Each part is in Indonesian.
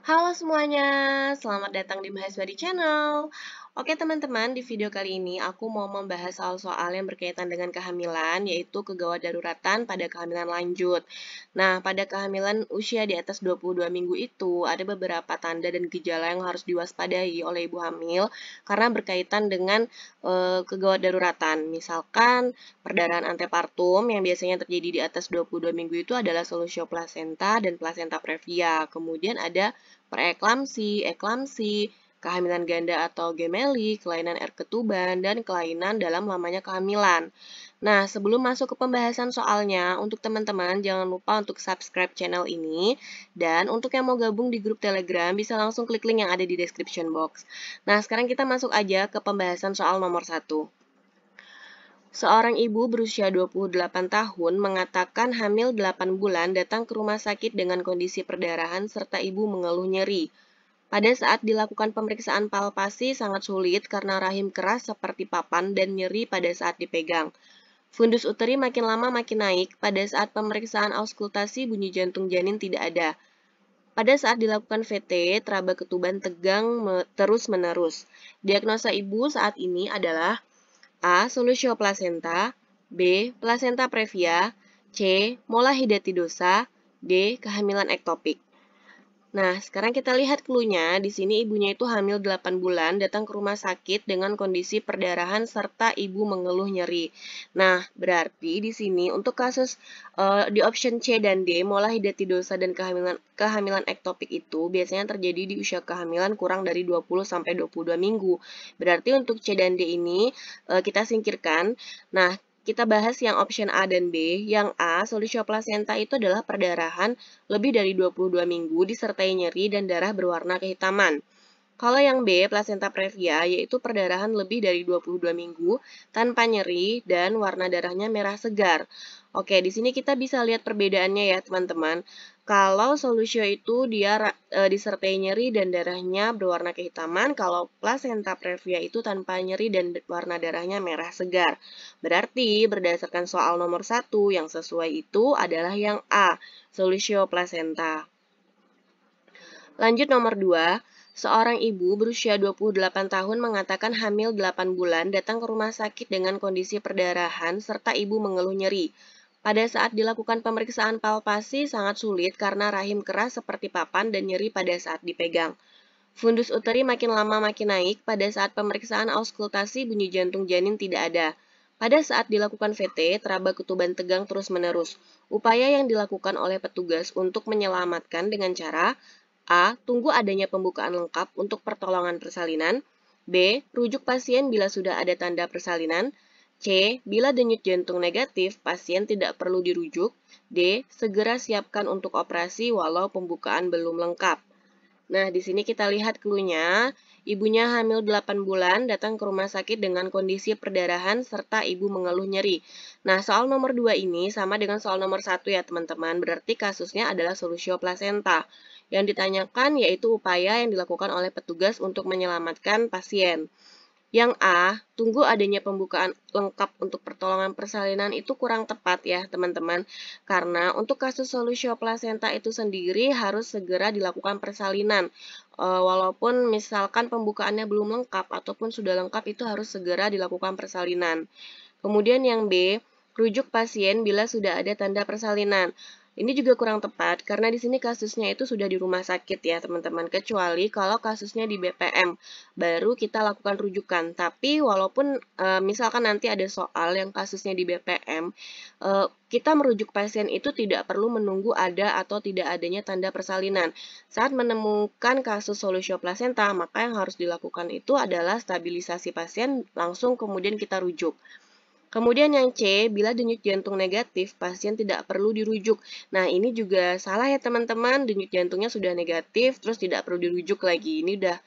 Halo semuanya, selamat datang di Mahasiswa Channel. Oke teman-teman, di video kali ini aku mau membahas soal-soal yang berkaitan dengan kehamilan, yaitu kegawat daruratan pada kehamilan lanjut. Nah, pada kehamilan usia di atas 22 minggu itu, ada beberapa tanda dan gejala yang harus diwaspadai oleh ibu hamil karena berkaitan dengan kegawat daruratan. Misalkan, perdarahan antepartum yang biasanya terjadi di atas 22 minggu itu adalah solusio plasenta dan plasenta previa. Kemudian ada preeklamsi, eklamsi, kehamilan ganda atau gemeli, kelainan air ketuban, dan kelainan dalam lamanya kehamilan. Nah, sebelum masuk ke pembahasan soalnya, untuk teman-teman jangan lupa untuk subscribe channel ini, dan untuk yang mau gabung di grup Telegram bisa langsung klik link yang ada di description box. Nah, sekarang kita masuk aja ke pembahasan soal nomor 1. Seorang ibu berusia 28 tahun mengatakan hamil 8 bulan datang ke rumah sakit dengan kondisi perdarahan serta ibu mengeluh nyeri. Pada saat dilakukan pemeriksaan palpasi sangat sulit karena rahim keras seperti papan dan nyeri pada saat dipegang. Fundus uteri makin lama makin naik, pada saat pemeriksaan auskultasi bunyi jantung janin tidak ada. Pada saat dilakukan VT, teraba ketuban tegang terus-menerus. Diagnosa ibu saat ini adalah A. Solusio plasenta, B. Plasenta previa, C. Mola hidatidosa, D. Kehamilan ektopik. Nah, sekarang kita lihat clue-nya. Di sini ibunya itu hamil 8 bulan, datang ke rumah sakit dengan kondisi perdarahan serta ibu mengeluh nyeri. Nah, berarti di sini untuk kasus di option C dan D, mola hidatidosa dan kehamilan ektopik itu biasanya terjadi di usia kehamilan kurang dari 20 sampai 22 minggu. Berarti untuk C dan D ini kita singkirkan. Nah, kita bahas yang option A dan B. Yang A, solusio plasenta itu adalah perdarahan lebih dari 22 minggu disertai nyeri dan darah berwarna kehitaman. Kalau yang B, plasenta previa, yaitu perdarahan lebih dari 22 minggu tanpa nyeri dan warna darahnya merah segar. Oke, di sini kita bisa lihat perbedaannya ya teman-teman. Kalau solusio itu dia disertai nyeri dan darahnya berwarna kehitaman, kalau plasenta previa itu tanpa nyeri dan warna darahnya merah segar. Berarti berdasarkan soal nomor 1 yang sesuai itu adalah yang A, solusio plasenta. Lanjut nomor 2, seorang ibu berusia 28 tahun mengatakan hamil 8 bulan datang ke rumah sakit dengan kondisi perdarahan serta ibu mengeluh nyeri. Pada saat dilakukan pemeriksaan palpasi sangat sulit karena rahim keras seperti papan dan nyeri pada saat dipegang. Fundus uteri makin lama makin naik, pada saat pemeriksaan auskultasi bunyi jantung janin tidak ada. Pada saat dilakukan VT, teraba ketuban tegang terus-menerus. Upaya yang dilakukan oleh petugas untuk menyelamatkan dengan cara A. Tunggu adanya pembukaan lengkap untuk pertolongan persalinan. B. Rujuk pasien bila sudah ada tanda persalinan. C. Bila denyut jantung negatif, pasien tidak perlu dirujuk. D. Segera siapkan untuk operasi walau pembukaan belum lengkap. Nah, di sini kita lihat clue-nya. Ibunya hamil 8 bulan, datang ke rumah sakit dengan kondisi perdarahan serta ibu mengeluh nyeri. Nah, soal nomor 2 ini sama dengan soal nomor 1 ya teman-teman. Berarti kasusnya adalah solusio plasenta. Yang ditanyakan yaitu upaya yang dilakukan oleh petugas untuk menyelamatkan pasien. Yang A, tunggu adanya pembukaan lengkap untuk pertolongan persalinan itu kurang tepat ya teman-teman. Karena untuk kasus solusio plasenta itu sendiri harus segera dilakukan persalinan. Walaupun misalkan pembukaannya belum lengkap ataupun sudah lengkap itu harus segera dilakukan persalinan. Kemudian yang B, rujuk pasien bila sudah ada tanda persalinan. Ini juga kurang tepat karena di sini kasusnya itu sudah di rumah sakit ya teman-teman, kecuali kalau kasusnya di BPM baru kita lakukan rujukan. Tapi walaupun misalkan nanti ada soal yang kasusnya di BPM, kita merujuk pasien itu tidak perlu menunggu ada atau tidak adanya tanda persalinan. Saat menemukan kasus solusio plasenta, maka yang harus dilakukan itu adalah stabilisasi pasien langsung kemudian kita rujuk. Kemudian yang C, bila denyut jantung negatif, pasien tidak perlu dirujuk. Nah, ini juga salah ya teman-teman, denyut jantungnya sudah negatif, terus tidak perlu dirujuk lagi. Ini udah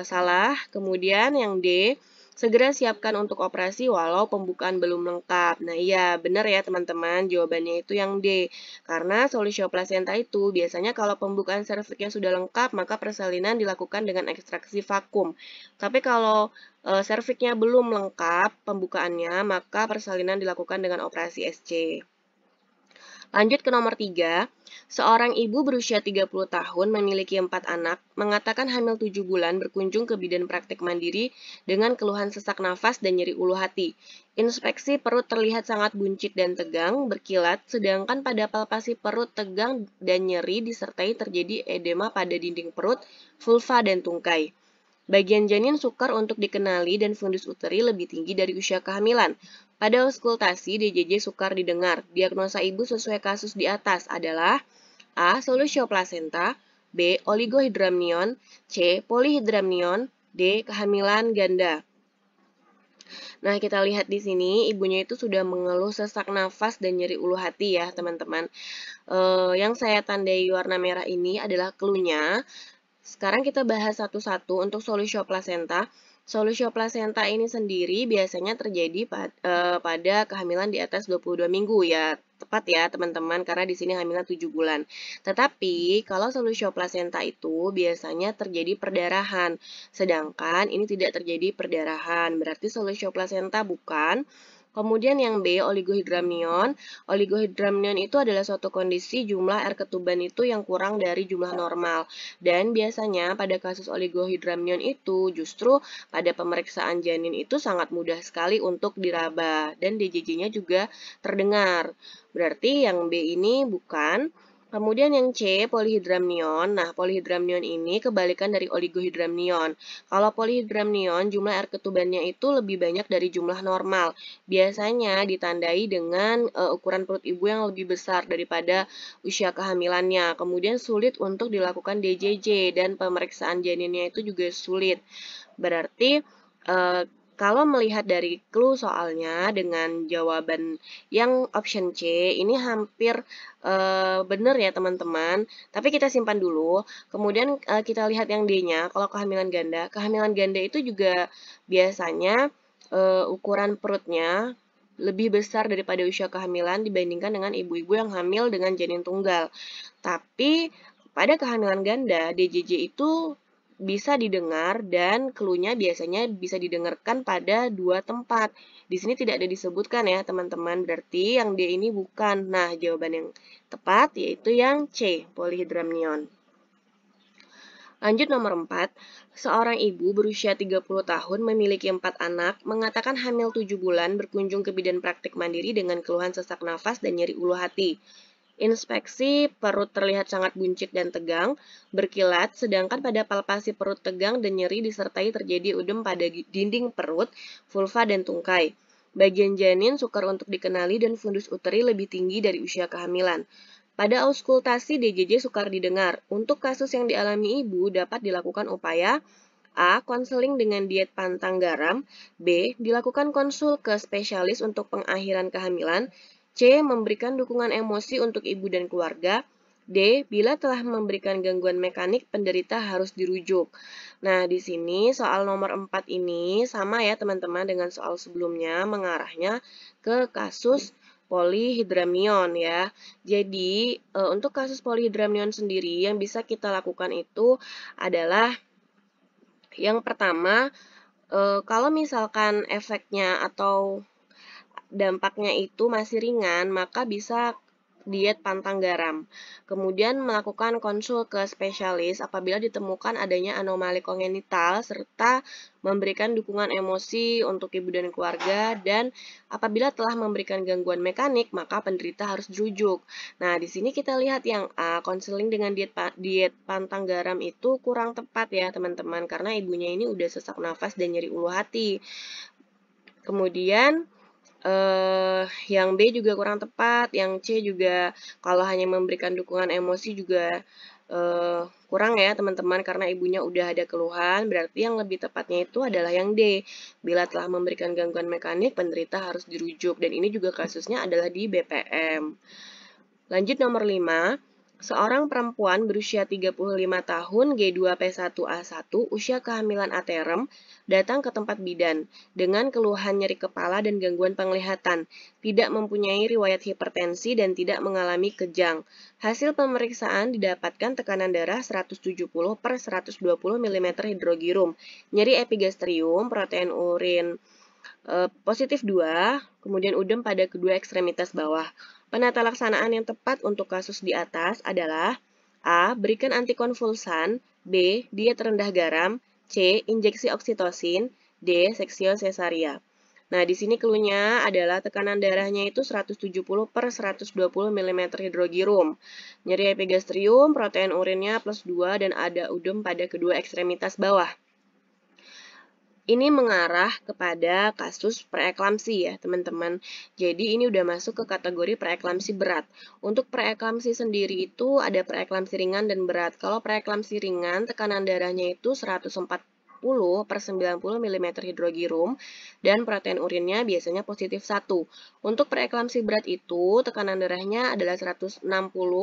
salah. Kemudian yang D, segera siapkan untuk operasi walau pembukaan belum lengkap. Nah, iya benar ya teman-teman, jawabannya itu yang D. Karena solusio plasenta itu biasanya kalau pembukaan serviknya sudah lengkap, maka persalinan dilakukan dengan ekstraksi vakum. Tapi kalau serviknya belum lengkap pembukaannya, maka persalinan dilakukan dengan operasi SC. Lanjut ke nomor 3. Seorang ibu berusia 30 tahun memiliki 4 anak, mengatakan hamil 7 bulan berkunjung ke bidan praktik mandiri dengan keluhan sesak nafas dan nyeri ulu hati. Inspeksi perut terlihat sangat buncit dan tegang, berkilat, sedangkan pada palpasi perut tegang dan nyeri disertai terjadi edema pada dinding perut, vulva, dan tungkai. Bagian janin sukar untuk dikenali dan fundus uteri lebih tinggi dari usia kehamilan. Pada auskultasi, DJJ sukar didengar. Diagnosa ibu sesuai kasus di atas adalah A. Solusio plasenta, B. Oligohydramnion, C. Polyhydramnion, D. Kehamilan ganda. Nah, kita lihat di sini, ibunya itu sudah mengeluh sesak nafas dan nyeri ulu hati ya, teman-teman. Yang saya tandai warna merah ini adalah clue-nya. Sekarang kita bahas satu-satu untuk solusio plasenta. Solusio plasenta ini sendiri biasanya terjadi pada kehamilan di atas 22 minggu ya. Tepat ya teman-teman, karena di sini hamilan 7 bulan. Tetapi kalau solusio plasenta itu biasanya terjadi perdarahan. Sedangkan ini tidak terjadi perdarahan. Berarti solusio plasenta bukan. Kemudian yang B, oligohydramnion. Oligohydramnion itu adalah suatu kondisi jumlah air ketuban itu yang kurang dari jumlah normal. Dan biasanya pada kasus oligohydramnion itu justru pada pemeriksaan janin itu sangat mudah sekali untuk diraba. Dan DJJ-nya juga terdengar. Berarti yang B ini bukan. Kemudian yang C, polyhydramnion. Nah, polyhydramnion ini kebalikan dari oligohydramnion. Kalau polyhydramnion, jumlah air ketubannya itu lebih banyak dari jumlah normal. Biasanya ditandai dengan ukuran perut ibu yang lebih besar daripada usia kehamilannya. Kemudian sulit untuk dilakukan DJJ dan pemeriksaan janinnya itu juga sulit. Berarti kalau melihat dari clue soalnya dengan jawaban yang option C, ini hampir benar ya teman-teman. Tapi kita simpan dulu. Kemudian kita lihat yang D-nya, kalau kehamilan ganda. Kehamilan ganda itu juga biasanya ukuran perutnya lebih besar daripada usia kehamilan dibandingkan dengan ibu-ibu yang hamil dengan janin tunggal. Tapi pada kehamilan ganda, DJJ itu bisa didengar dan clue-nya biasanya bisa didengarkan pada 2 tempat. Di sini tidak ada disebutkan ya teman-teman, berarti yang D ini bukan. Nah, jawaban yang tepat yaitu yang C, polyhydramnion. Lanjut nomor 4, seorang ibu berusia 30 tahun memiliki 4 anak, mengatakan hamil 7 bulan berkunjung ke bidan praktik mandiri dengan keluhan sesak nafas dan nyeri ulu hati. Inspeksi perut terlihat sangat buncit dan tegang, berkilat, sedangkan pada palpasi perut tegang dan nyeri disertai terjadi udem pada dinding perut, vulva, dan tungkai. Bagian janin sukar untuk dikenali dan fundus uteri lebih tinggi dari usia kehamilan. Pada auskultasi DJJ sukar didengar. Untuk kasus yang dialami ibu dapat dilakukan upaya A. Konseling dengan diet pantang garam. B. Dilakukan konsul ke spesialis untuk pengakhiran kehamilan. C. Memberikan dukungan emosi untuk ibu dan keluarga. D. Bila telah memberikan gangguan mekanik, penderita harus dirujuk. Nah, di sini soal nomor 4 ini sama ya teman-teman dengan soal sebelumnya, mengarahnya ke kasus polyhydramnion ya. Jadi, untuk kasus polyhydramnion sendiri yang bisa kita lakukan itu adalah yang pertama, kalau misalkan efeknya atau dampaknya itu masih ringan, maka bisa diet pantang garam. Kemudian melakukan konsul ke spesialis apabila ditemukan adanya anomali kongenital serta memberikan dukungan emosi untuk ibu dan keluarga, dan apabila telah memberikan gangguan mekanik maka penderita harus dirujuk. Nah, di sini kita lihat yang A, konseling dengan diet pantang garam itu kurang tepat ya teman-teman, karena ibunya ini udah sesak nafas dan nyeri ulu hati. Kemudian yang B juga kurang tepat, yang C juga kalau hanya memberikan dukungan emosi juga kurang ya teman-teman, karena ibunya udah ada keluhan. Berarti yang lebih tepatnya itu adalah yang D. Bila telah memberikan gangguan mekanik, penderita harus dirujuk, dan ini juga kasusnya adalah di BPM. Lanjut nomor 5. Seorang perempuan berusia 35 tahun, G2P1A1, usia kehamilan aterem, datang ke tempat bidan dengan keluhan nyeri kepala dan gangguan penglihatan, tidak mempunyai riwayat hipertensi dan tidak mengalami kejang. Hasil pemeriksaan didapatkan tekanan darah 170/120 mm hidrogirum, nyeri epigastrium, protein urin positif 2, kemudian udem pada kedua ekstremitas bawah. Penata laksanaan yang tepat untuk kasus di atas adalah A. Berikan antikonvulsan, B. Diet rendah garam, C. Injeksi oksitosin, D. Seksio sesaria. Nah, di sini cluenya adalah tekanan darahnya itu 170 per 120 mm hidrogirum. Nyeri epigastrium, protein urinnya plus 2, dan ada udem pada kedua ekstremitas bawah. Ini mengarah kepada kasus preeklamsi ya, teman-teman. Jadi ini udah masuk ke kategori preeklamsi berat. Untuk preeklamsi sendiri itu ada preeklamsi ringan dan berat. Kalau preeklamsi ringan, tekanan darahnya itu 140 per 90 mm hidrogirum dan protein urinnya biasanya positif 1. Untuk preeklamsi berat itu, tekanan darahnya adalah 160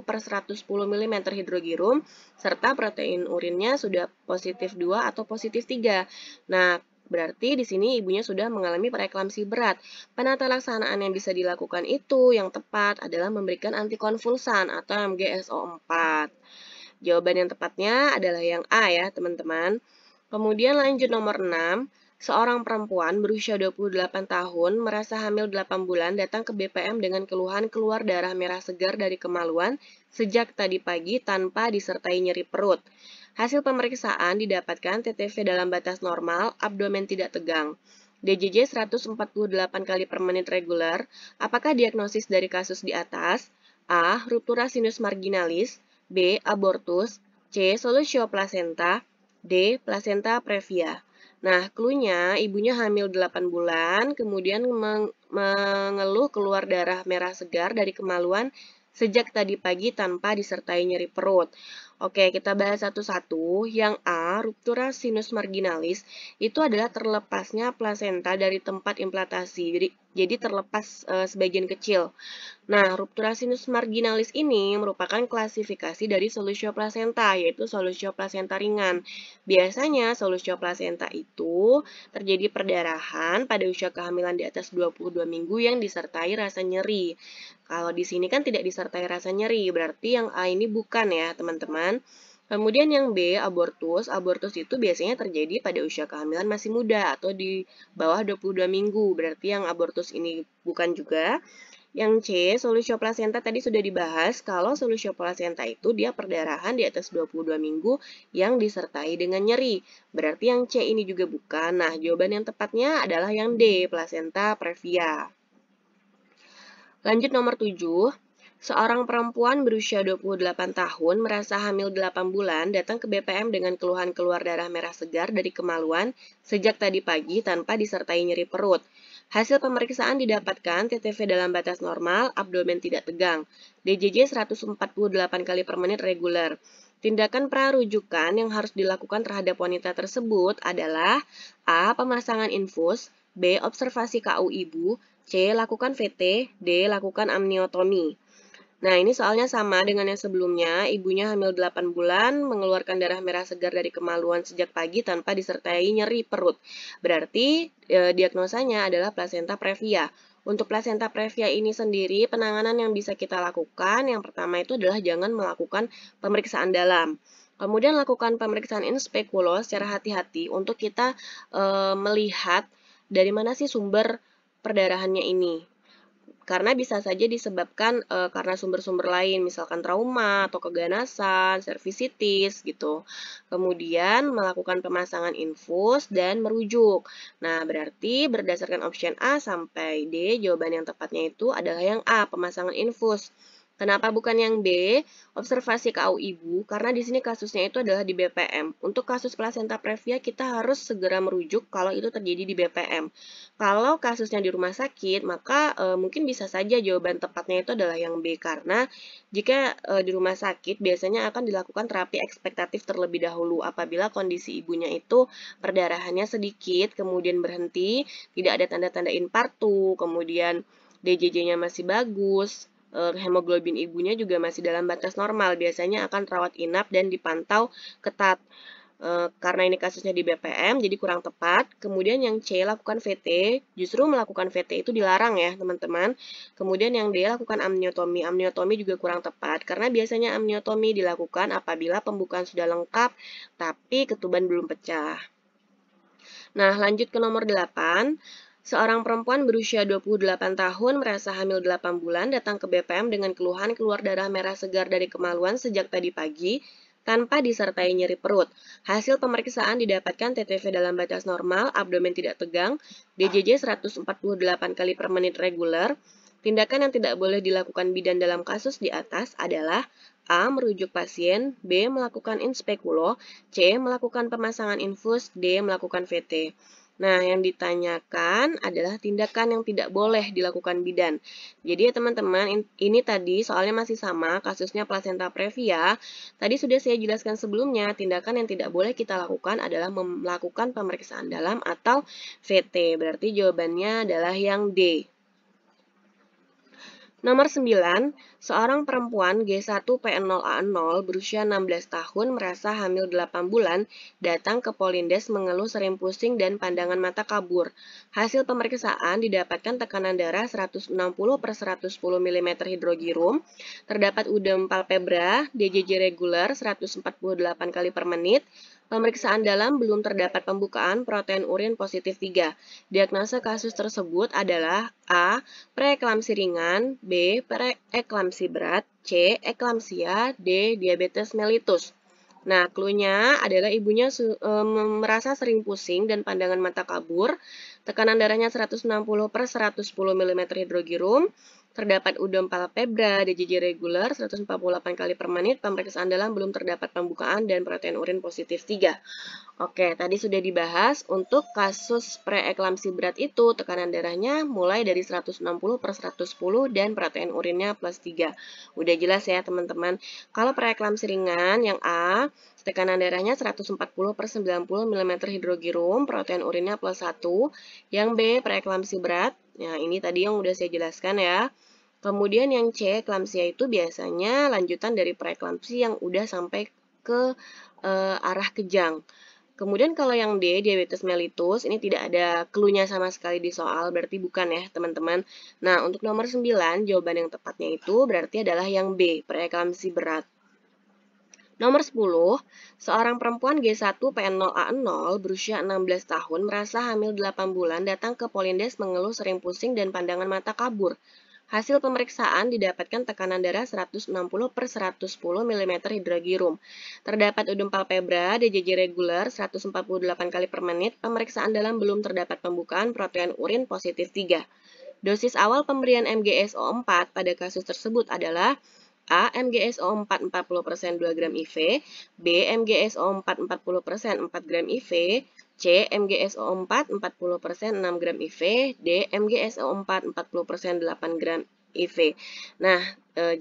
per 110 mm hidrogirum serta protein urinnya sudah positif 2 atau positif 3. Nah, berarti di sini ibunya sudah mengalami preeklamsi berat. Penata laksanaan yang bisa dilakukan itu yang tepat adalah memberikan antikonvulsan atau MGSO4. Jawaban yang tepatnya adalah yang A ya, teman-teman. Kemudian lanjut nomor 6. Seorang perempuan berusia 28 tahun merasa hamil 8 bulan datang ke BPM dengan keluhan keluar darah merah segar dari kemaluan sejak tadi pagi tanpa disertai nyeri perut. Hasil pemeriksaan didapatkan TTV dalam batas normal, abdomen tidak tegang. DJJ 148 kali per menit reguler. Apakah diagnosis dari kasus di atas? A. Ruptura sinus marginalis, B. Abortus, C. Solusio placenta, D. Placenta previa. Nah, cluenya ibunya hamil 8 bulan, kemudian mengeluh keluar darah merah segar dari kemaluan sejak tadi pagi tanpa disertai nyeri perut. Oke, kita bahas satu-satu. Yang A, ruptura sinus marginalis, itu adalah terlepasnya plasenta dari tempat implantasi. Jadi terlepas sebagian kecil. Nah, ruptura sinus marginalis ini merupakan klasifikasi dari solusio placenta, yaitu solusio placenta ringan. Biasanya solusio placenta itu terjadi perdarahan pada usia kehamilan di atas 22 minggu yang disertai rasa nyeri. Kalau di sini kan tidak disertai rasa nyeri, berarti yang A ini bukan ya, teman-teman. Kemudian yang B, abortus. Abortus itu biasanya terjadi pada usia kehamilan masih muda atau di bawah 22 minggu. Berarti yang abortus ini bukan juga. Yang C, solusio placenta tadi sudah dibahas. Kalau solusio placenta itu dia perdarahan di atas 22 minggu yang disertai dengan nyeri. Berarti yang C ini juga bukan. Nah, jawaban yang tepatnya adalah yang D, placenta previa. Lanjut nomor 7. Seorang perempuan berusia 28 tahun merasa hamil 8 bulan datang ke BPM dengan keluhan keluar darah merah segar dari kemaluan sejak tadi pagi tanpa disertai nyeri perut. Hasil pemeriksaan didapatkan TTV dalam batas normal, abdomen tidak tegang. DJJ 148 kali per menit reguler. Tindakan prarujukan yang harus dilakukan terhadap wanita tersebut adalah A. Pemasangan infus, B. Observasi KU ibu, C. Lakukan VT, D. Lakukan amniotomi. Nah, ini soalnya sama dengan yang sebelumnya. Ibunya hamil 8 bulan, mengeluarkan darah merah segar dari kemaluan sejak pagi tanpa disertai nyeri perut. Berarti diagnosanya adalah placenta previa. Untuk placenta previa ini sendiri, penanganan yang bisa kita lakukan, yang pertama itu adalah jangan melakukan pemeriksaan dalam. Kemudian lakukan pemeriksaan in speculo secara hati-hati untuk kita melihat dari mana sih sumber perdarahannya ini. Karena bisa saja disebabkan karena sumber-sumber lain, misalkan trauma atau keganasan, servisitis gitu. Kemudian melakukan pemasangan infus dan merujuk. Nah, berarti berdasarkan option A sampai D, jawaban yang tepatnya itu adalah yang A, pemasangan infus. Kenapa bukan yang B? Observasi KU ibu, karena di sini kasusnya itu adalah di BPM. Untuk kasus placenta previa kita harus segera merujuk kalau itu terjadi di BPM. Kalau kasusnya di rumah sakit, maka mungkin bisa saja jawaban tepatnya itu adalah yang B, karena jika di rumah sakit biasanya akan dilakukan terapi ekspektatif terlebih dahulu apabila kondisi ibunya itu perdarahannya sedikit, kemudian berhenti, tidak ada tanda-tanda infartu, kemudian DJJ-nya masih bagus, hemoglobin ibunya juga masih dalam batas normal, biasanya akan rawat inap dan dipantau ketat. Karena ini kasusnya di BPM, jadi kurang tepat. Kemudian yang C, lakukan VT. Justru melakukan VT itu dilarang ya, teman-teman. Kemudian yang D, lakukan amniotomi. Amniotomi juga kurang tepat, karena biasanya amniotomi dilakukan apabila pembukaan sudah lengkap, tapi ketuban belum pecah. Nah, lanjut ke nomor 8. Seorang perempuan berusia 28 tahun merasa hamil 8 bulan datang ke BPM dengan keluhan keluar darah merah segar dari kemaluan sejak tadi pagi tanpa disertai nyeri perut. Hasil pemeriksaan didapatkan TTV dalam batas normal, abdomen tidak tegang, DJJ 148 kali per menit reguler. Tindakan yang tidak boleh dilakukan bidan dalam kasus di atas adalah A. Merujuk pasien, B. Melakukan inspekulo, C. Melakukan pemasangan infus, D. Melakukan VT. Nah, yang ditanyakan adalah tindakan yang tidak boleh dilakukan bidan. Jadi ya teman-teman, ini tadi soalnya masih sama, kasusnya plasenta previa. Tadi sudah saya jelaskan sebelumnya, tindakan yang tidak boleh kita lakukan adalah melakukan pemeriksaan dalam atau VT. Berarti jawabannya adalah yang D. Nomor 9, seorang perempuan G1P0A0 berusia 16 tahun merasa hamil 8 bulan datang ke Polindes mengeluh sering pusing dan pandangan mata kabur. Hasil pemeriksaan didapatkan tekanan darah 160 per 110 mm hidrogirum, terdapat udem palpebra, DJJ reguler 148 kali per menit. Pemeriksaan dalam belum terdapat pembukaan protein urin positif 3. Diagnosa kasus tersebut adalah A. Preeklamsi ringan, B. Preeklamsi berat, C. Eklamsia, D. Diabetes mellitus. Nah, clue-nya adalah ibunya merasa sering pusing dan pandangan mata kabur, tekanan darahnya 160 per 110 mm hidrogirum, terdapat udem palpebra, DJJ reguler 148 kali per menit, pemeriksaan dalam belum terdapat pembukaan dan protein urin positif 3. Oke, tadi sudah dibahas untuk kasus preeklamsi berat itu tekanan darahnya mulai dari 160 per 110 dan protein urinnya plus 3. Udah jelas ya teman-teman. Kalau preeklamsi ringan yang A, tekanan darahnya 140 per 90 mm hidrogirum, protein urinnya plus 1. Yang B, preeklamsi berat. Nah, ini tadi yang udah saya jelaskan ya. Kemudian yang C, eklamsia itu biasanya lanjutan dari preeklamsi yang udah sampai ke arah kejang. Kemudian kalau yang D, diabetes mellitus, ini tidak ada clue-nya sama sekali di soal, berarti bukan ya teman-teman. Nah, untuk nomor 9, jawaban yang tepatnya itu berarti adalah yang B, preeklamsi berat. Nomor 10, seorang perempuan G1P0A0 berusia 16 tahun merasa hamil 8 bulan datang ke Polindes mengeluh sering pusing dan pandangan mata kabur. Hasil pemeriksaan didapatkan tekanan darah 160 per 110 mm hidrogirum. Terdapat udem palpebra, DJJ reguler 148 kali per menit, pemeriksaan dalam belum terdapat pembukaan protein urin positif 3. Dosis awal pemberian MGSO4 pada kasus tersebut adalah A. MGSO4 40% 2 gram IV, B. MGSO4 40% 4 gram IV, C. MGSO4 40% 6 gram IV, D. MGSO4 40% 8 gram IV. Nah,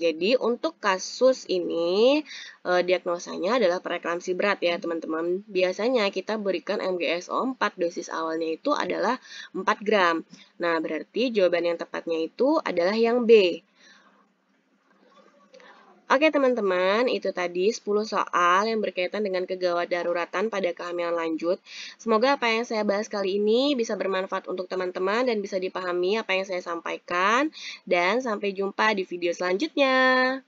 jadi untuk kasus ini diagnosanya adalah preeklamsi berat ya teman-teman. Biasanya kita berikan MGSO4 dosis awalnya itu adalah 4 gram. Nah, berarti jawaban yang tepatnya itu adalah yang B. Oke teman-teman, itu tadi 10 soal yang berkaitan dengan kegawat daruratan pada kehamilan lanjut. Semoga apa yang saya bahas kali ini bisa bermanfaat untuk teman-teman dan bisa dipahami apa yang saya sampaikan. Dan sampai jumpa di video selanjutnya.